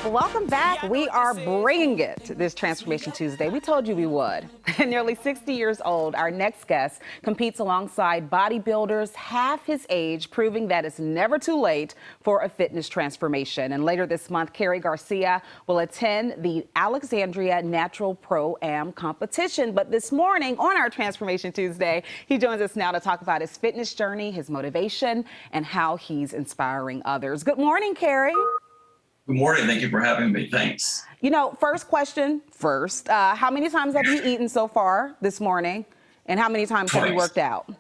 Welcome back. We are bringing it this Transformation Tuesday. We told you we would. Nearly 60 years old, our next guest competes alongside bodybuilders half his age, proving that it's never too late for a fitness transformation. And later this month, Kerry Garcia will attend the Alexandria Natural Pro-Am competition. But this morning on our Transformation Tuesday, he joins us now to talk about his fitness journey, his motivation, and how he's inspiring others. Good morning, Kerry. Good morning. Thank you for having me. Thanks. You know, first question first. How many times have you eaten so far this morning? And how many times have you worked out?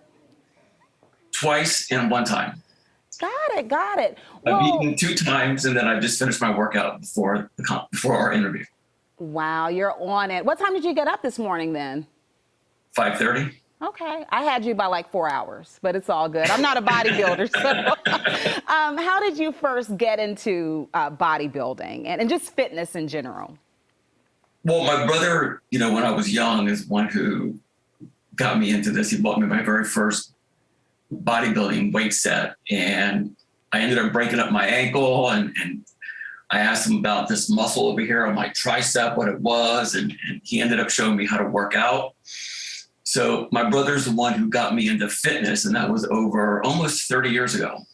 Twice and one time. Got it. Got it. I've eaten 2 times, and then I just finished my workout before our interview. Wow, you're on it. What time did you get up this morning then? 5:30. Okay. I had you by like 4 hours, but it's all good. I'm not a bodybuilder. So how did you first get into bodybuilding and just fitness in general? Well, my brother, when I was young, is one who got me into this. He bought me my very first bodybuilding weight set, and I ended up breaking up my ankle, and I asked him about this muscle over here on my tricep, what it was, and he ended up showing me how to work out. So my brother's the one who got me into fitness, and that was over almost 30 years ago.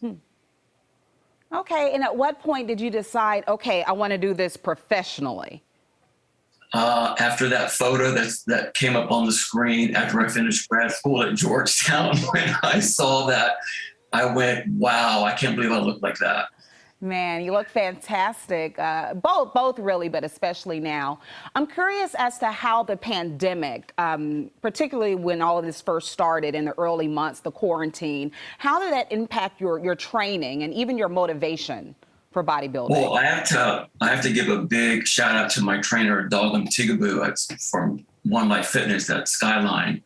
Okay, and at what point did you decide, okay, I want to do this professionally? After that photo that came up on the screen after I finished grad school at Georgetown, when I saw that, I went, wow, I can't believe I look like that. Man, you look fantastic. Both really, but especially now. I'm curious as to how the pandemic, particularly when all of this first started in the early months, the quarantine, how did that impact your training and even your motivation for bodybuilding? Well, I have to give a big shout out to my trainer, Dalgam Tigaboo. That's from One Life Fitness, that Skyline.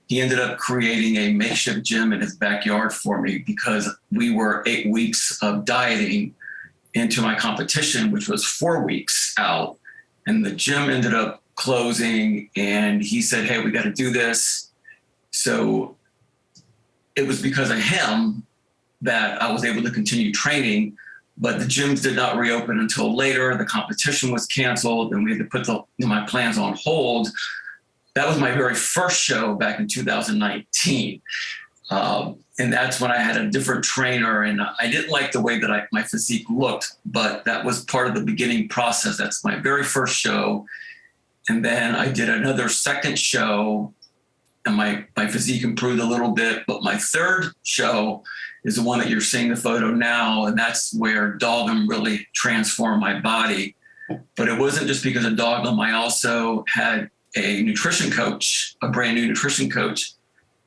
He ended up creating a makeshift gym in his backyard for me because we were 8 weeks of dieting into my competition, which was 4 weeks out. And the gym ended up closing, and he said, hey, we got to do this. So it was because of him that I was able to continue training, but the gyms did not reopen until later. The competition was canceled, and we had to put my plans on hold. That was my very first show back in 2019. And that's when I had a different trainer, and I didn't like the way that my physique looked, but that was part of the beginning process. That's my very first show. And then I did another second show, and my physique improved a little bit. But my third show is the one that you're seeing the photo now, and that's where Dalgam really transformed my body. But it wasn't just because of Dalgam. I also had a nutrition coach, a brand new nutrition coach,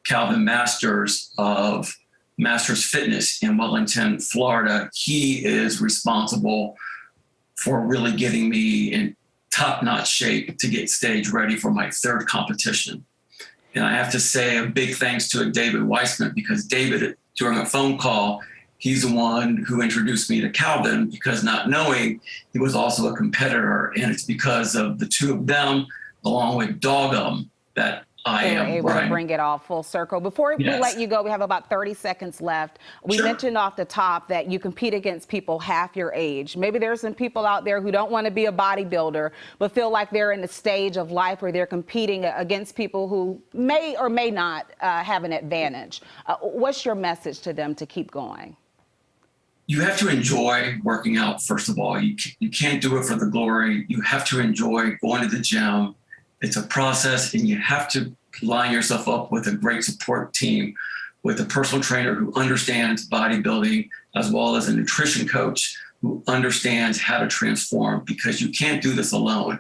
Calvin Masters of Masters Fitness in Wellington, Florida. He is responsible for really getting me in top-notch shape to get stage ready for my third competition. And I have to say a big thanks to David Weissman, because David, during a phone call, he's the one who introduced me to Calvin, because not knowing, he was also a competitor. And it's because of the two of them, along with Dalgam, that I am able to bring it all full circle. Before we let you go, we have about 30 seconds left. We mentioned off the top that you compete against people half your age. Maybe there's some people out there who don't want to be a bodybuilder, but feel like they're in a stage of life where they're competing against people who may or may not have an advantage. What's your message to them to keep going? You have to enjoy working out, first of all. You can't do it for the glory. You have to enjoy going to the gym. It's a process, and you have to line yourself up with a great support team, with a personal trainer who understands bodybuilding, as well as a nutrition coach who understands how to transform, because you can't do this alone,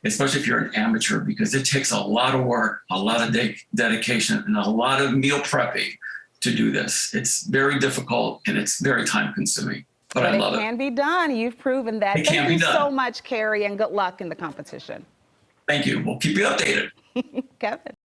especially if you're an amateur, because it takes a lot of work, a lot of dedication, and a lot of meal prepping to do this. It's very difficult, and it's very time consuming, but I love it. It can be done. You've proven that. Thank you so much, Kerry, and good luck in the competition. Thank you. We'll keep you updated. Kevin.